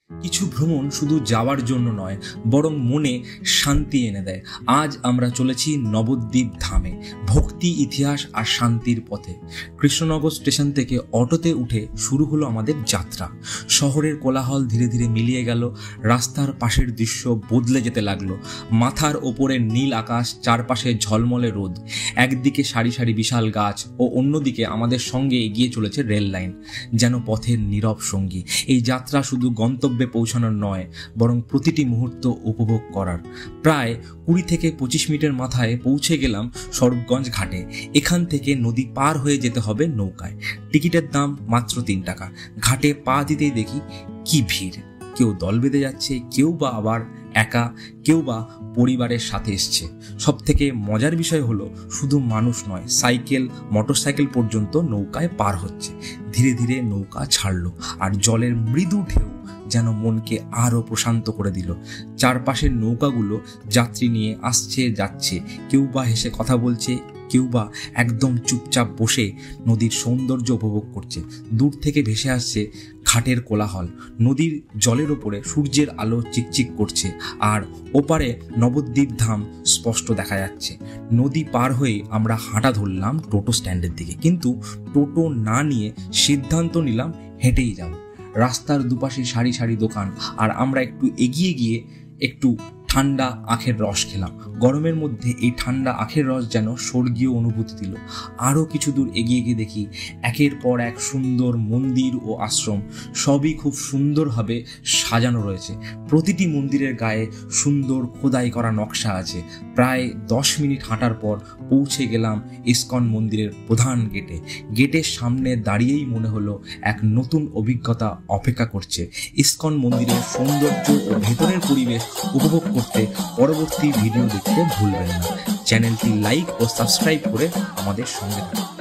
কিছু ভ্রমণ শুধু যাওয়ার জন্য নয়, বরং মনে শান্তি এনে দেয়। আজ আমরা চলেছি নবদ্বীপ ধামে, ভক্তি, ইতিহাস আর শান্তির পথে। কৃষ্ণনগর স্টেশন থেকে অটোতে উঠে শুরু হলো আমাদের যাত্রা। শহরের কোলাহল ধীরে ধীরে মিলিয়ে গেল, রাস্তার পাশের দৃশ্য বদলে যেতে লাগলো। মাথার ওপরে নীল আকাশ, চারপাশে ঝলমলে রোদ, একদিকে সারি সারি বিশাল গাছ ও অন্যদিকে আমাদের সঙ্গে এগিয়ে চলেছে রেল লাইন, যেন পথের নীরব সঙ্গী। এই যাত্রা শুধু গন্তব্যে পৌঁছানোর নয়, বরং প্রতিটি মুহূর্ত উপভোগ করার। প্রায় 20 থেকে 25 মিনিটের মাথায় পৌঁছে গেলাম স্বরূপগঞ্জ ঘাটে। এখান থেকে নদী পার হয়ে যেতে হবে নৌকায়। টিকিটের দাম মাত্র 3 টাকা। ঘাটে পা দিতেই দেখি কি ভিড়। কেউ দল বেঁধে যাচ্ছে, কেউ বা আবার একা, কেউ বা পরিবারের সাথে এসছে। সব থেকে মজার বিষয় হলো, শুধু মানুষ নয়, সাইকেল, মোটরসাইকেল পর্যন্ত নৌকায় পার হচ্ছে। ধীরে ধীরে নৌকা ছাড়লো, আর জলের মৃদু ঢেউ যেন মনকে আরও প্রশান্ত করে দিল। চারপাশের নৌকাগুলো যাত্রী নিয়ে আসছে যাচ্ছে, কেউ বা হেসে কথা বলছে, কেউ বা একদম চুপচাপ বসে নদীর সৌন্দর্য উপভোগ করছে। দূর থেকে ভেসে আসছে ঘাটের কোলাহল, নদীর জলের ওপরে সূর্যের আলো চিকচিক করছে, আর ওপারে নবদ্বীপ ধাম স্পষ্ট দেখা যাচ্ছে। নদী পার হয়ে আমরা হাঁটা ধরলাম টোটো স্ট্যান্ডের দিকে, কিন্তু টোটো না নিয়ে সিদ্ধান্ত নিলাম হেঁটেই যাব। রাস্তার দুপাশে সারি সারি দোকান, আর আমরা একটু এগিয়ে গিয়ে একটু ঠান্ডা আখের রস খেলাম। গরমের মধ্যে এই ঠান্ডা আখের রস যেন স্বর্গীয় অনুভূতি দিল। আরও কিছু দূর এগিয়ে গিয়ে দেখি একের পর এক সুন্দর মন্দির ও আশ্রম, সবই খুব সুন্দরভাবে সাজানো রয়েছে। প্রতিটি মন্দিরের গায়ে সুন্দর খোদাই করা নকশা আছে। প্রায় 10 মিনিট হাঁটার পর পৌঁছে গেলাম ইসকন মন্দিরের প্রধান গেটে। গেটের সামনে দাঁড়িয়েই মনে হলো এক নতুন অভিজ্ঞতা অপেক্ষা করছে। ইসকন মন্দিরের সৌন্দর্য ও ভেতরের পরিবেশ উপভোগ করতে পরবর্তী ভিডিও দেখতে ভুলবেন না। চ্যানেলটি লাইক ও সাবস্ক্রাইব করে আমাদের সঙ্গে থাকুন।